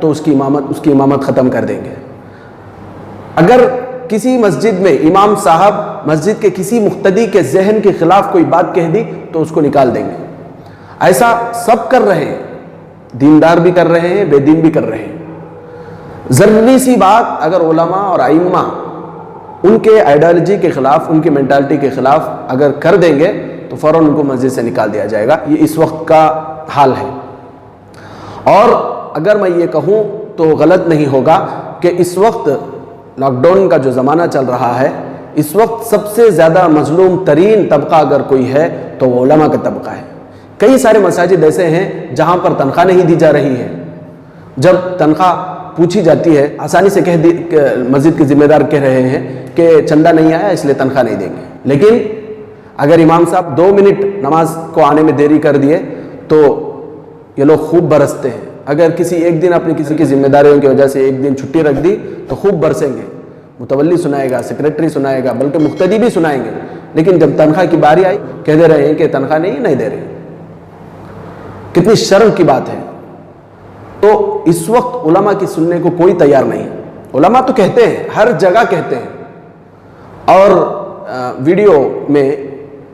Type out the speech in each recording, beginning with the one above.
تو اس کی امامت ختم کر دیں گے. اگر کسی مسجد میں امام صاحب مسجد کے کسی مقتدی کے ذہن کے خلاف کوئی بات کہہ دی تو اس کو نکال دیں گے. ایسا سب کر رہے ہیں, دیندار بھی کر رہے ہیں, بے دین بھی کر رہے ہیں. ضروری سی بات اگر علماء اور ائمہ ان کے آئیڈیالوجی کے خلاف, ان کی مینٹالٹی کے خلاف اگر کر دیں گے تو فوراً ان کو مسجد سے نکال دیا جائے گا. یہ اس وقت کا حال ہے. اور اگر میں یہ کہوں تو غلط نہیں ہوگا کہ اس وقت لاک ڈاؤن کا جو زمانہ چل رہا ہے, اس وقت سب سے زیادہ مظلوم ترین طبقہ اگر کوئی ہے تو وہ علماء کا طبقہ ہے. کئی سارے مساجد ایسے ہیں جہاں پر تنخواہ نہیں دی جا رہی ہے. جب تنخواہ پوچھی جاتی ہے, آسانی سے مسجد کے ذمہ دار کہہ رہے ہیں کہ چندہ نہیں آیا اس لیے تنخواہ نہیں دیں گے. لیکن اگر امام صاحب 2 منٹ نماز کو آنے میں دیری کر دیے تو یہ لوگ خوب برستے ہیں. اگر ایک دن اپنی کسی کی ذمہ داریوں کی وجہ سے ایک دن چھٹی رکھ دی تو خوب برسیں گے. متولی سنائے گا, سیکریٹری سنائے گا, بلکہ مقتدی بھی سنائیں گے. لیکن جب تنخواہ کی باری آئی کہہ دے رہے ہیں کہ تنخواہ نہیں دے رہے. کتنی شرم کی بات ہے. تو اس وقت علماء کی سننے کو کوئی تیار نہیں. علماء تو کہتے ہیں, ہر جگہ کہتے ہیں. اور ویڈیو میں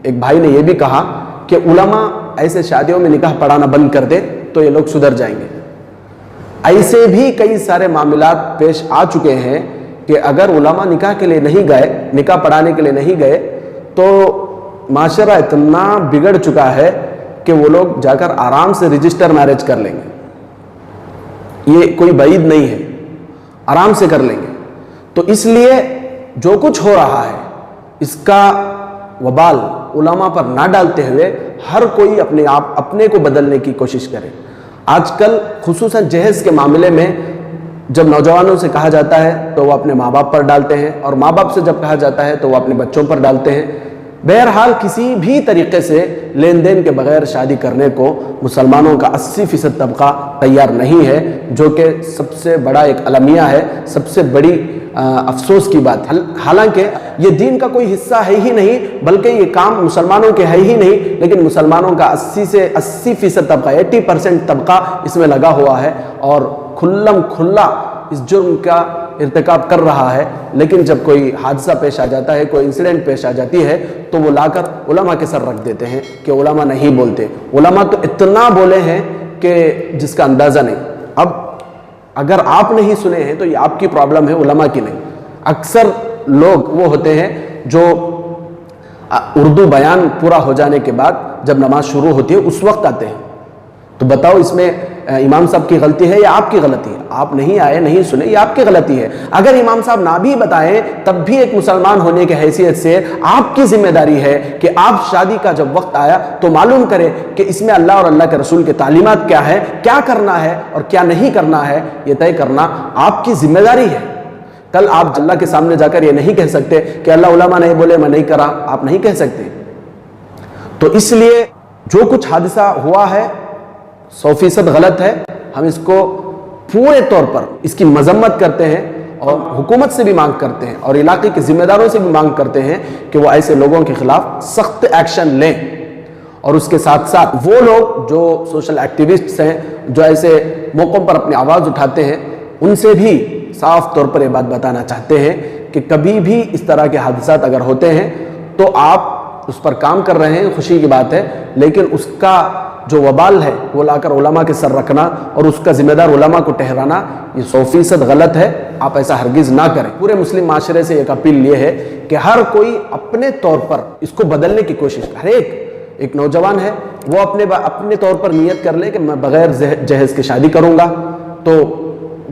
ایک بھائی نے یہ بھی کہا کہ علماء ایسے شادیوں میں نکاح پڑھانا بند کر دے تو یہ لوگ سدھر جائیں گے. ایسے بھی کئی سارے معاملات پیش آ چکے ہیں کہ اگر علماء نکاح کے لیے نہیں گئے, نکاح پڑھانے کے لیے نہیں گئے تو معاشرہ اتنا بگڑ چکا ہے کہ وہ لوگ جا کر آرام سے رجسٹر میرج کر لیں گے. یہ کوئی بعید نہیں ہے, آرام سے کر لیں گے. تو اس لیے جو کچھ ہو رہا ہے اس کا وبال علماء پر نہ ڈالتے ہوئے ہر کوئی اپنے کو بدلنے کی کوشش کرے. آج کل خصوصاً جہیز کے معاملے میں جب نوجوانوں سے کہا جاتا ہے تو وہ اپنے ماں باپ پر ڈالتے ہیں, اور ماں باپ سے جب کہا جاتا ہے تو وہ اپنے بچوں پر ڈالتے ہیں. بہرحال کسی بھی طریقے سے لین دین کے بغیر شادی کرنے کو مسلمانوں کا 80% طبقہ تیار نہیں ہے, جو کہ سب سے بڑا ایک المیہ ہے, سب سے بڑی افسوس کی بات ہے. حالانکہ یہ دین کا کوئی حصہ ہے ہی نہیں, بلکہ یہ کام مسلمانوں کے ہے ہی نہیں, لیکن مسلمانوں کا 80% طبقہ 80% طبقہ اس میں لگا ہوا ہے اور کھلم کھلا اس جرم کا ارتکاب کر رہا ہے. لیکن جب کوئی حادثہ پیش آ جاتا ہے, کوئی انسیڈنٹ پیش آ جاتی ہے تو وہ لا کر علماء کے سر رکھ دیتے ہیں کہ علماء نہیں بولتے. علماء تو اتنا بولے ہیں کہ جس کا اندازہ نہیں. اب اگر آپ نہیں سنے ہیں تو یہ آپ کی پرابلم ہے, علماء کی نہیں. اکثر لوگ وہ ہوتے ہیں جو اردو بیان پورا ہو جانے کے بعد جب نماز شروع ہوتی ہے اس وقت آتے ہیں. تو بتاؤ اس میں امام صاحب کی غلطی ہے یا آپ کی غلطی ہے؟ آپ نہیں آئے, نہیں سنے, یہ آپ کی غلطی ہے. اگر امام صاحب نہ بھی بتائیں تب بھی ایک مسلمان ہونے کی حیثیت سے آپ کی ذمہ داری ہے کہ آپ شادی کا جب وقت آیا تو معلوم کریں کہ اس میں اللہ اور اللہ کے رسول کے تعلیمات کیا ہے, کیا کرنا ہے اور کیا نہیں کرنا ہے. یہ طے کرنا آپ کی ذمہ داری ہے. کل آپ اللہ کے سامنے جا کر یہ نہیں کہہ سکتے کہ اللہ علماء نہیں بولے میں نہیں کرا, آپ نہیں کہہ سکتے. تو اس لیے جو کچھ حادثہ ہوا ہے 100% غلط ہے. ہم اس کو پورے طور پر اس کی مذمت کرتے ہیں اور حکومت سے بھی مانگ کرتے ہیں اور علاقے کے ذمہ داروں سے بھی مانگ کرتے ہیں کہ وہ ایسے لوگوں کے خلاف سخت ایکشن لیں. اور اس کے ساتھ ساتھ وہ لوگ جو سوشل ایکٹیوسٹس ہیں, جو ایسے موقعوں پر اپنی آواز اٹھاتے ہیں, ان سے بھی صاف طور پر یہ بات بتانا چاہتے ہیں کہ کبھی بھی اس طرح کے حادثات اگر ہوتے ہیں تو آپ اس پر کام کر رہے ہیں, خوشی کی بات ہے, لیکن اس کا جو وبال ہے وہ لا کر علماء کے سر رکھنا اور اس کا ذمہ دار علماء کو ٹھہرانا یہ 100% غلط ہے. آپ ایسا ہرگز نہ کریں. پورے مسلم معاشرے سے ایک اپیل یہ ہے کہ ہر کوئی اپنے طور پر اس کو بدلنے کی کوشش کرے. ایک نوجوان ہے وہ اپنے طور پر نیت کر لے کہ میں بغیر جہیز کے شادی کروں گا تو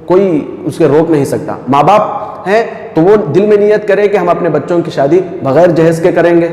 کوئی اس کے روک نہیں سکتا. ماں باپ ہیں تو وہ دل میں نیت کرے کہ ہم اپنے بچوں کی شادی بغیر جہیز کے کریں گے,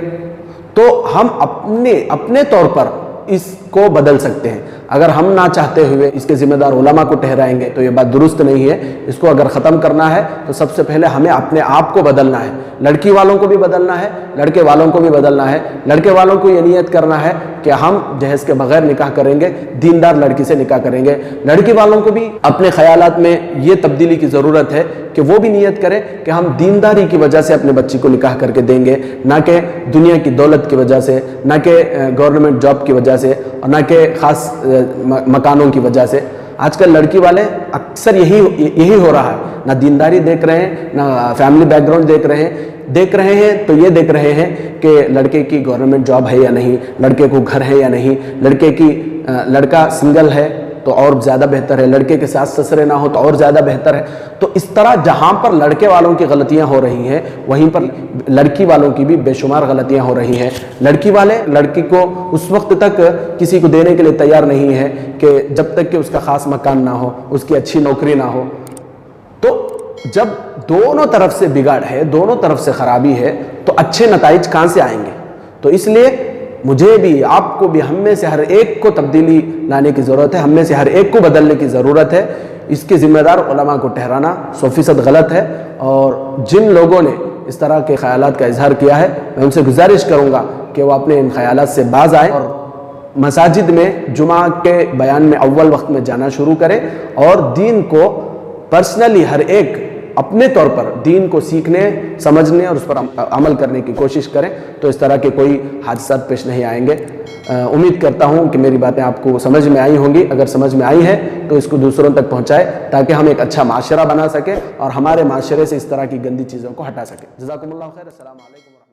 تو ہم اپنے طور پر اس کو بدل سکتے ہیں. اگر ہم نہ چاہتے ہوئے اس کے ذمہ دار علماء کو ٹھہرائیں گے تو یہ بات درست نہیں ہے. اس کو اگر ختم کرنا ہے تو سب سے پہلے ہمیں اپنے آپ کو بدلنا ہے. لڑکی والوں کو بھی بدلنا ہے, لڑکے والوں کو بھی بدلنا ہے. لڑکے والوں کو یہ نیت کرنا ہے کہ ہم جہیز کے بغیر نکاح کریں گے, دیندار لڑکی سے نکاح کریں گے. لڑکی والوں کو بھی اپنے خیالات میں یہ تبدیلی کی ضرورت ہے کہ وہ بھی نیت کریں کہ ہم دینداری کی وجہ سے اپنے بچی کو نکاح کر کے دیں گے, نہ کہ دنیا کی دولت کی وجہ سے, نہ کہ گورنمنٹ جاب کی وجہ سے, اور نہ کہ خاص مکانوں کی وجہ سے. آج کل لڑکی والے اکثر یہی ہو رہا ہے، نہ دینداری دیکھ رہے ہیں، نہ فیملی بیک گراؤنڈ دیکھ رہے ہیں تو یہ دیکھ رہے ہیں کہ لڑکے کی گورنمنٹ جاب ہے یا نہیں، لڑکے کو گھر ہے یا نہیں، لڑکا سنگل ہے تو اور زیادہ بہتر ہے، لڑکے کے ساتھ سسرے نہ ہو تو اور زیادہ بہتر ہے۔ تو اس طرح جہاں پر لڑکے والوں کی غلطیاں ہو رہی ہیں وہیں پر لڑکی والوں کی بھی بے شمار غلطیاں ہو رہی ہیں۔ لڑکی والے لڑکی کو اس وقت تک کسی کو دینے کے لیے تیار نہیں ہے کہ جب تک کہ اس کا خاص مکان نہ ہو، اس کی اچھی نوکری نہ ہو۔ تو جب دونوں طرف سے بگاڑ ہے، دونوں طرف سے خرابی ہے، تو اچھے نتائج کہاں سے آئیں گے؟ تو اس لیے مجھے بھی، آپ کو بھی، ہم میں سے ہر ایک کو تبدیلی لانے کی ضرورت ہے، ہم میں سے ہر ایک کو بدلنے کی ضرورت ہے۔ اس کے ذمہ دار علماء کو ٹھہرانا 100% غلط ہے، اور جن لوگوں نے اس طرح کے خیالات کا اظہار کیا ہے میں ان سے گزارش کروں گا کہ وہ اپنے ان خیالات سے باز آئیں اور مساجد میں جمعہ کے بیان میں اول وقت میں جانا شروع کریں، اور دین کو پرسنلی ہر ایک اپنے طور پر دین کو سیکھنے، سمجھنے اور اس پر عمل کرنے کی کوشش کریں، تو اس طرح کے کوئی حادثات پیش نہیں آئیں گے۔ امید کرتا ہوں کہ میری باتیں آپ کو سمجھ میں آئی ہوں گی۔ اگر سمجھ میں آئی ہے تو اس کو دوسروں تک پہنچائے تاکہ ہم ایک اچھا معاشرہ بنا سکیں اور ہمارے معاشرے سے اس طرح کی گندی چیزوں کو ہٹا سکیں۔ جزاکم اللہ خیر۔ السلام علیکم۔